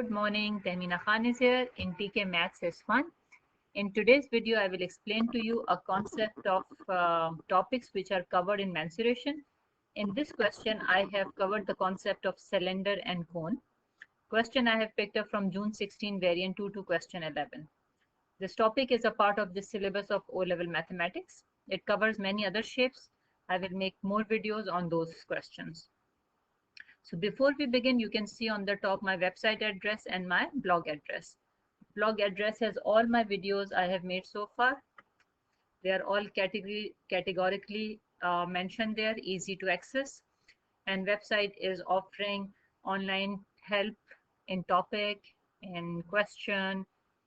Good morning, Tehmina Khan is here in TK Maths S1. In today's video, I will explain to you a concept of topics which are covered in mensuration. In this question, I have covered the concept of cylinder and cone. Question I have picked up from June 16 variant 2 to question 11. This topic is a part of the syllabus of O-level mathematics. It covers many other shapes. I will make more videos on those questions. So before we begin, you can see on the top my website address and my blog address. Blog address has all my videos I have made so far. They are all categorically mentioned there, easy to access. And website is offering online help in topic, in question,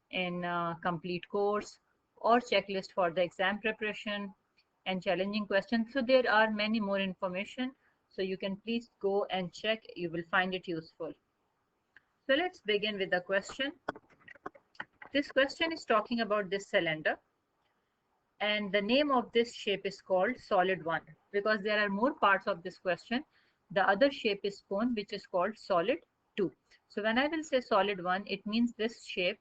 in complete course, or checklist for the exam preparation and challenging questions. So there are many more information. So you can please go and check. You will find it useful. So let's begin with the question. This question is talking about this cylinder. And the name of this shape is called solid 1 because there are more parts of this question. The other shape is cone, which is called solid 2. So when I will say solid 1, it means this shape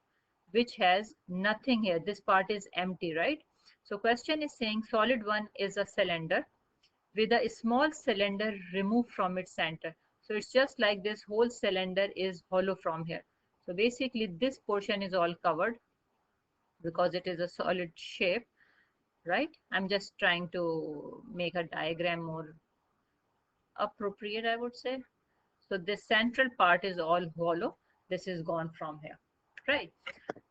which has nothing here. This part is empty, right? So question is saying solid 1 is a cylinder with a small cylinder removed from its center. So it's just like this whole cylinder is hollow from here. So basically this portion is all covered because it is a solid shape, right? I'm just trying to make a diagram more appropriate, I would say. So this central part is all hollow. This is gone from here, right?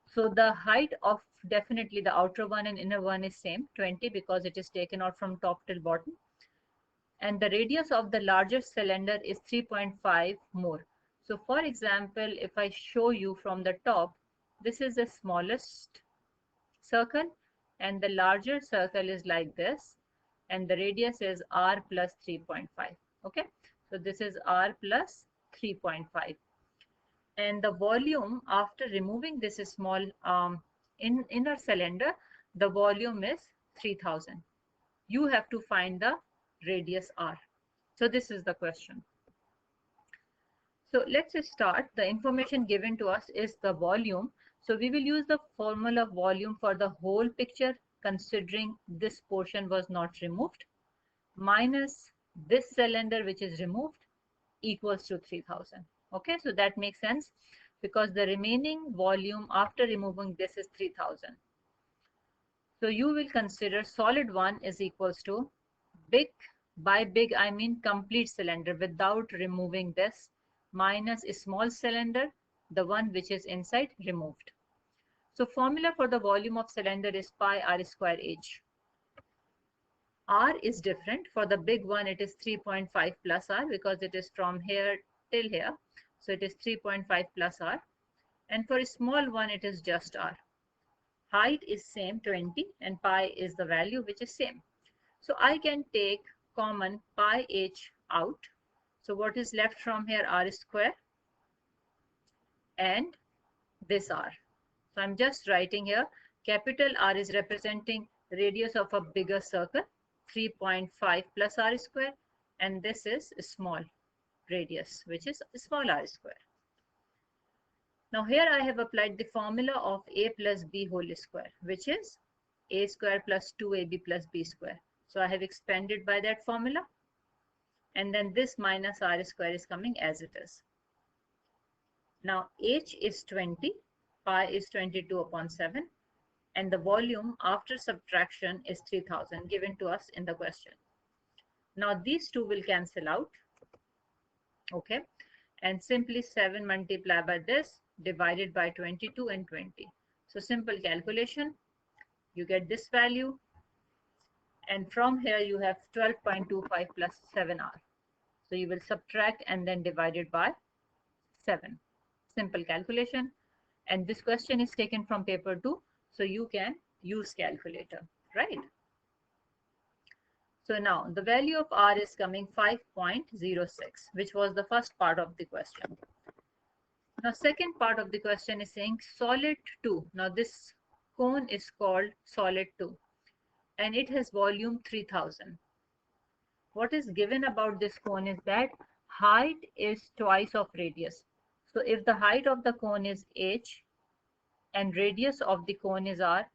So the height of definitely the outer one and inner one is same, 20, because it is taken out from top till bottom. And the radius of the larger cylinder is 3.5 more. So for example, if I show you from the top, this is the smallest circle and the larger circle is like this, and the radius is r plus 3.5. Okay, so this is r plus 3.5, and the volume after removing this small inner cylinder, the volume is 3000. You have to find the radius r. So this is the question. So let's start. The information given to us is the volume. So we will use the formula volume for the whole picture considering this portion was not removed minus this cylinder which is removed equals to 3000. Okay, so that makes sense because the remaining volume after removing this is 3000. So you will consider solid 1 is equals to big, by big I mean complete cylinder without removing this, minus a small cylinder, the one which is inside removed. So formula for the volume of cylinder is pi r square h. R is different. For the big one it is 3.5 plus r because it is from here till here. So it is 3.5 plus r. And for a small one it is just r. Height is same, 20, and pi is the value which is same. So I can take common pi h out. So what is left from here? R square and this r. So I'm just writing here capital R is representing radius of a bigger circle, 3.5 plus r square, and this is a small radius which is small r square. Now here I have applied the formula of a plus b whole square, which is a square plus 2ab plus b square. So I have expanded by that formula, and then this minus r square is coming as it is. Now h is 20, pi is 22 upon 7, and the volume after subtraction is 3000 given to us in the question. Now these two will cancel out, okay, and simply 7 multiplied by this divided by 22 and 20. So simple calculation, you get this value, and from here you have 12.25 plus 7r. So you will subtract and then divide it by 7. Simple calculation. And this question is taken from paper 2, so you can use calculator, right? So now the value of r is coming 5.06, which was the first part of the question. Now second part of the question is saying solid 2. Now this cone is called solid 2 and it has volume 3000. What is given about this cone is that height is twice of radius. So if the height of the cone is h and radius of the cone is r,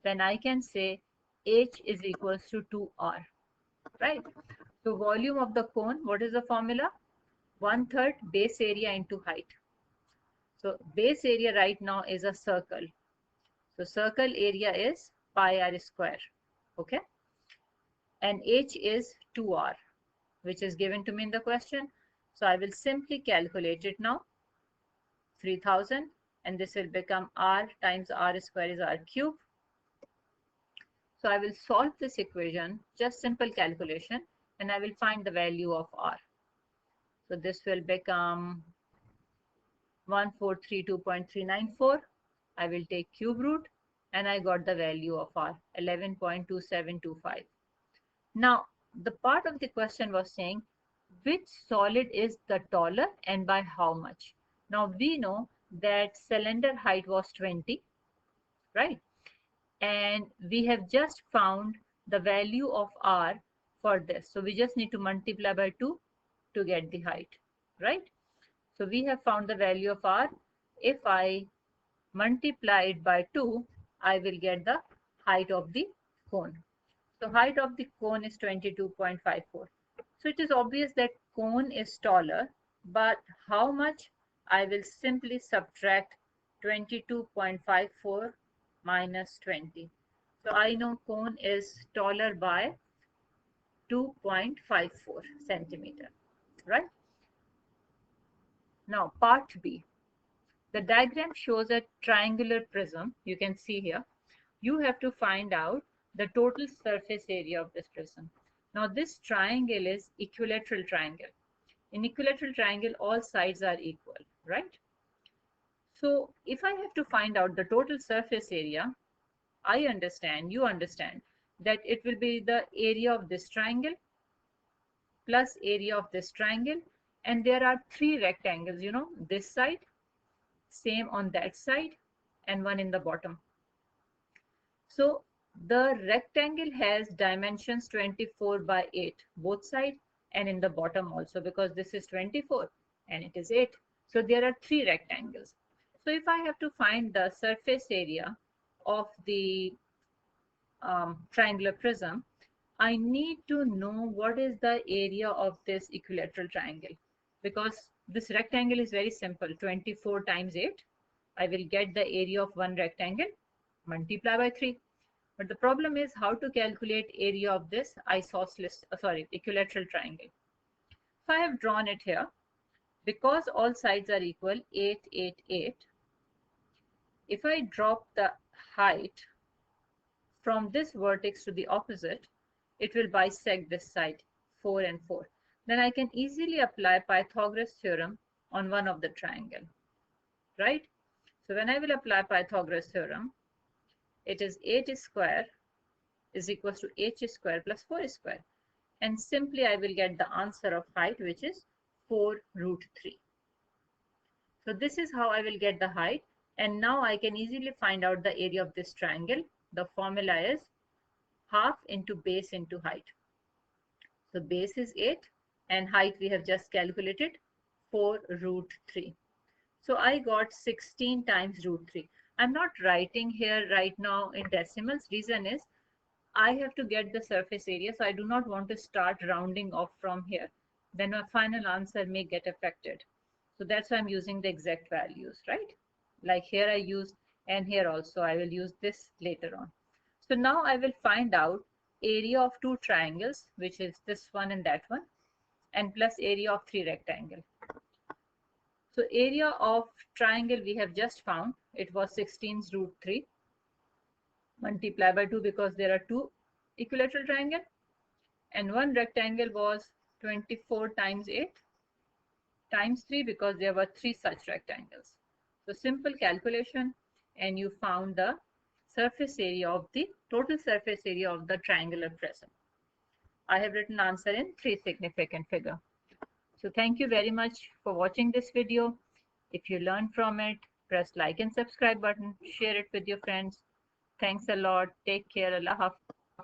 then I can say h is equals to 2r, right? So volume of the cone, what is the formula? 1/3 base area into height. So base area right now is a circle. So circle area is pi r square, okay? And h is 2r, which is given to me in the question. So I will simply calculate it now. 3000, and this will become r times r square is r cube. So I will solve this equation, just simple calculation, and I will find the value of r. So this will become 1432.394. I will take cube root, and I got the value of r, 11.2725. Now, the part of the question was saying, which solid is the taller and by how much? Now, we know that cylinder height was 20, right? And we have just found the value of r for this. So we just need to multiply by 2 to get the height, right? So we have found the value of r. If I multiply it by 2, I will get the height of the cone. So height of the cone is 22.54. So it is obvious that cone is taller, but how much? I will simply subtract 22.54 minus 20. So I know cone is taller by 2.54 centimeter, right? Now part B. The diagram shows a triangular prism. You can see here. You have to find out the total surface area of this prism. Now this triangle is equilateral triangle. In equilateral triangle, all sides are equal, right? So if I have to find out the total surface area, I understand, you understand, that it will be the area of this triangle plus area of this triangle. And there are 3 rectangles, you know, this side, same on that side, and one in the bottom. So the rectangle has dimensions 24 by 8, both sides, and in the bottom also, because this is 24 and it is 8. So there are 3 rectangles. So if I have to find the surface area of the triangular prism, I need to know what is the area of this equilateral triangle, because this rectangle is very simple. 24 times 8, I will get the area of one rectangle, multiply by 3. But the problem is how to calculate area of this equilateral triangle. So I have drawn it here. Because all sides are equal, 8, 8, 8. If I drop the height from this vertex to the opposite, it will bisect this side, 4 and 4. Then I can easily apply Pythagoras theorem on one of the triangle, right? So when I will apply Pythagoras theorem, it is 8 square is equals to h square plus 4 square. And simply I will get the answer of height, which is 4 root 3. So this is how I will get the height. And now I can easily find out the area of this triangle. The formula is half into base into height. So base is 8 and height we have just calculated 4 root 3. So I got 16 times root 3. I'm not writing here right now in decimals. Reason is I have to get the surface area, so I do not want to start rounding off from here. Then my final answer may get affected. So that's why I'm using the exact values, right? Like here I used, and here also I will use this later on. So now I will find out area of 2 triangles, which is this one and that one, and plus area of 3 rectangles. So area of triangle we have just found, it was 16 root 3. Multiply by 2 because there are 2 equilateral triangles, and one rectangle was 24 times 8 times 3 because there were 3 such rectangles. So simple calculation, and you found the surface area of the total surface area of the triangular prism. I have written answer in 3 significant figure. So thank you very much for watching this video. If you learned from it, press like and subscribe button, share it with your friends. Thanks a lot. Take care. Allah Hafiz.